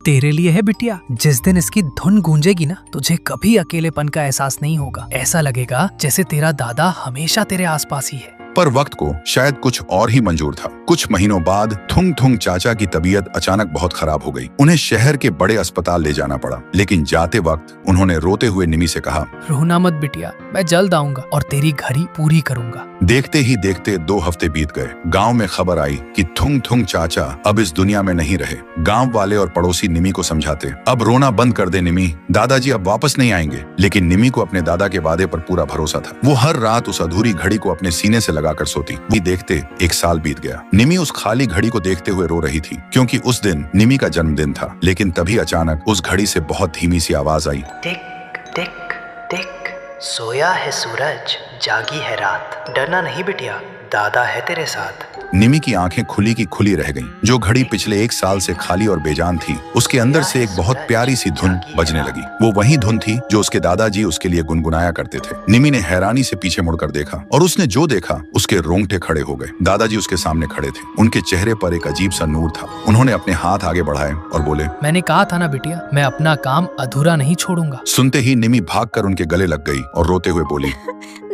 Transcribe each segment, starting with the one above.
तेरे लिए है बिटिया। जिस दिन इसकी धुन गूंजेगी ना, तुझे कभी अकेलेपन का एहसास नहीं होगा। ऐसा लगेगा जैसे तेरा दादा हमेशा तेरे आसपास ही है। पर वक्त को शायद कुछ और ही मंजूर था। कुछ महीनों बाद थुंग थुंग चाचा की तबीयत अचानक बहुत खराब हो गई। उन्हें शहर के बड़े अस्पताल ले जाना पड़ा, लेकिन जाते वक्त उन्होंने रोते हुए निमी से कहा, रोना मत बिटिया, मैं जल्द आऊंगा और तेरी घड़ी पूरी करूंगा। देखते ही देखते 2 हफ्ते बीत गए। गांव में खबर आई कि थुंग थुंग चाचा अब इस दुनिया में नहीं रहे। गांव वाले और पड़ोसी निमी को समझाते, अब रोना बंद कर दे निमी, दादाजी अब वापस नहीं आएंगे। लेकिन निमी को अपने दादा के वादे पर पूरा भरोसा था। वो हर रात उस अधूरी घड़ी को अपने सीने से लगाकर सोती। वही देखते 1 साल बीत गया। निमी उस खाली घड़ी को देखते हुए रो रही थी, क्योंकि उस दिन निमी का जन्मदिन था। लेकिन तभी अचानक उस घड़ी से बहुत धीमी सी आवाज आई, टिक टिक टिक, सोया है सूरज, जागी है रात, डरना नहीं बिटिया, दादा है तेरे साथ। निमी की आंखें खुली की खुली रह गईं। जो घड़ी पिछले 1 साल से खाली और बेजान थी, उसके अंदर से एक बहुत प्यारी सी धुन बजने लगी। वो वही धुन थी जो उसके दादाजी उसके लिए गुनगुनाया करते थे। निमी ने हैरानी से पीछे मुड़कर देखा, और उसने जो देखा उसके रोंगटे खड़े हो गए। दादाजी उसके सामने खड़े थे। उनके चेहरे पर एक अजीब सा नूर था। उन्होंने अपने हाथ आगे बढ़ाए और बोले, मैंने कहा था ना बिटिया, मैं अपना काम अधूरा नहीं छोड़ूंगा। सुनते ही निमी भागकर उनके गले लग गई और रोते हुए बोली,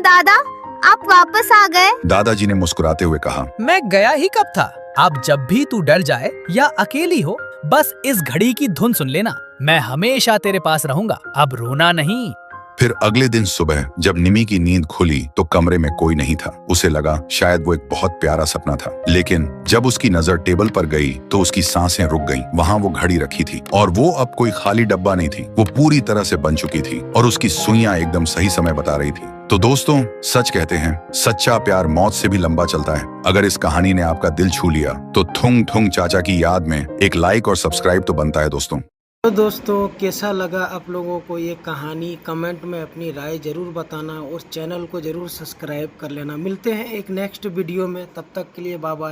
दादा, आप वापस आ गए। दादाजी ने मुस्कुराते हुए कहा, मैं गया ही कब था। अब जब भी तू डर जाए या अकेली हो, बस इस घड़ी की धुन सुन लेना। मैं हमेशा तेरे पास रहूंगा, अब रोना नहीं। फिर अगले दिन सुबह जब निमी की नींद खुली तो कमरे में कोई नहीं था। उसे लगा शायद वो एक बहुत प्यारा सपना था। लेकिन जब उसकी नजर टेबल पर गई तो उसकी सांसें रुक गईं। वहां वो घड़ी रखी थी, और वो अब कोई खाली डब्बा नहीं थी। वो पूरी तरह से बन चुकी थी, और उसकी सुइयां एकदम सही समय बता रही थी। तो दोस्तों, सच कहते हैं, सच्चा प्यार मौत से भी लंबा चलता है। अगर इस कहानी ने आपका दिल छू लिया तो थुंग थुंग चाचा की याद में एक लाइक और सब्सक्राइब तो बनता है दोस्तों। तो दोस्तों, कैसा लगा आप लोगों को ये कहानी? कमेंट में अपनी राय जरूर बताना और चैनल को जरूर सब्सक्राइब कर लेना। मिलते हैं एक नेक्स्ट वीडियो में, तब तक के लिए बाय बाय।